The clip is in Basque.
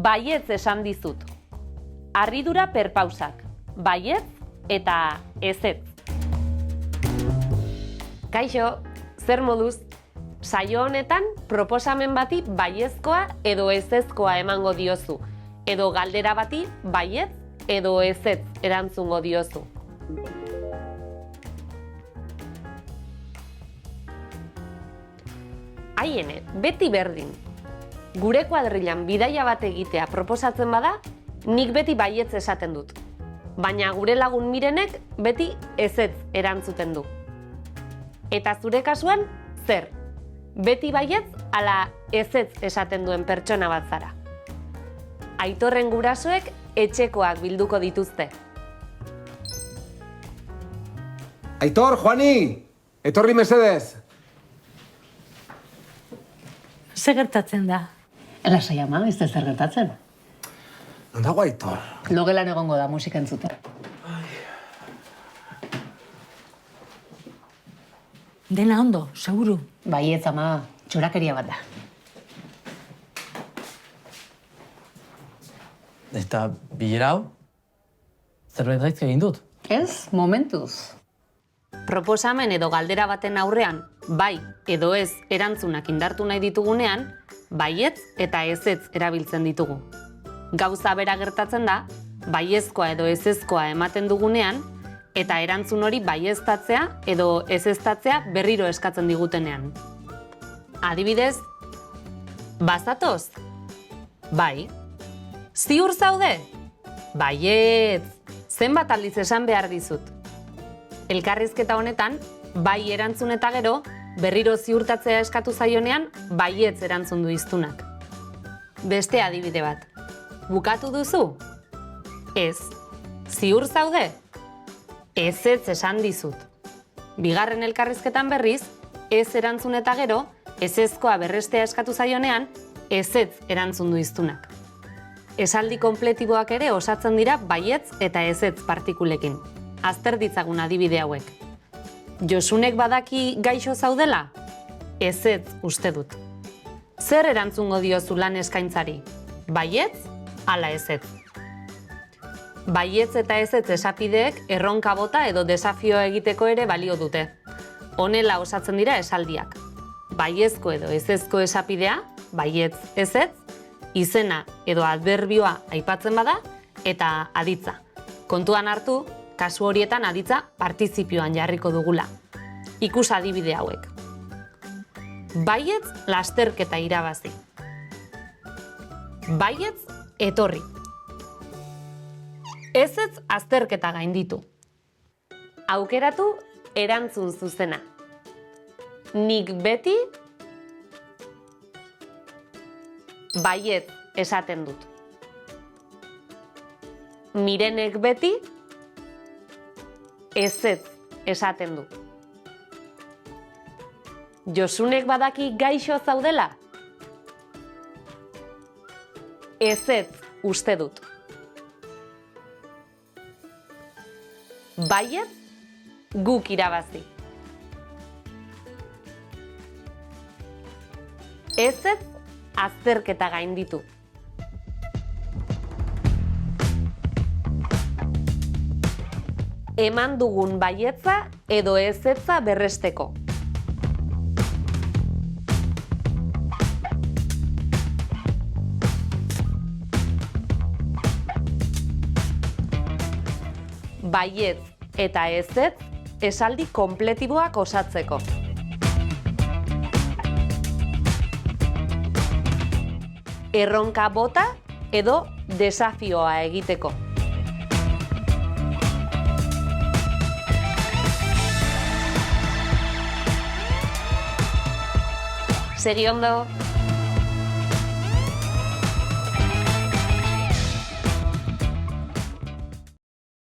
baietz esan dizut. Harridura perpausak, baietz eta ezetz. Kaixo, zer moduz? Saio honetan proposamen bati baiezkoa edo ezezkoa emango diozu, edo galdera bati baietz edo ezetz erantzungo diozu. Haiene, beti berdin. Gure kuadrilan bidaia bat egitea proposatzen bada, nik beti baietz esaten dut. Baina gure lagun Mirenek beti ezetz erantzuten du. Eta zure kasuan, zer? Beti baietz ala ezetz esaten duen pertsona bat zara. Aitorren gurasoek etxekoak bilduko dituzte. Aitor, Juani! Etorri mesedez! Zer gertatzen da? Lasai ama, ez da zer gertatzen. Non dago Aitor? Logelan egongo da musika entzuten. Dena ondo, seguru. Baietz ama, txorakeria bat da. Eta bilera hau? Zerbait gaizki egin dut? Ez, momentuz. Proposamen edo galdera baten aurrean, bai edo ez erantzunak indartu nahi ditugunean, baietz eta ezetz erabiltzen ditugu. Gauza bera gertatzen da, baiezkoa edo ezezkoa ematen dugunean, eta erantzun hori baieztatzea edo ezeztatzea berriro eskatzen digutenean. Adibidez, bazatoz? Bai. Ziur zaude? Baietz. Zenbat aldiz esan behar dizut? Elkarrizketa honetan, bai erantzun eta gero, berriro ziurtatzea eskatu zaionean, baietz erantzun du hiztunak. Beste adibide bat. Bukatu duzu? Ez. Ziur zaude? Ezetz esan dizut. Bigarren elkarrizketan berriz, ez erantzun eta gero, ezezkoa berrestea eskatu zaionean, ezetz erantzun du hiztunak. Esaldi konpletiboak ere osatzen dira baietz eta ezetz partikulekin. Azter ditzagun adibide hauek. Josunek badaki gaixo zaudela? Ezetz uste dut. Zer erantzungo diozu lan eskaintzari? Baietz, ala ezetz. Baietz eta ezetz esapideek erronka bota edo desafioa egiteko ere balio dute. Honela osatzen dira esaldiak. Baiezko edo ezezko esapidea, baietz ezetz, izena edo adberbioa aipatzen bada, eta aditza. Kontuan hartu, kasu horietan aditza partizipioan jarriko dugula. Ikus adibide hauek. Baietz lasterketa irabazi. Baietz etorri. Ezetz azterketa gainditu. Aukeratu erantzun zuzena. Nik beti baietz esaten dut. Mirenek beti ezetz esaten du. Josunek badaki gaixo zaudela? Ezetz uste dut. Baietz guk irabazi. Ezetz azterketa gainditu. Eman dugun baietza edo ezetza berresteko. Baietz eta ezetz esaldi konpletiboak osatzeko. Erronka bota edo desafioa egiteko. Segi ondo!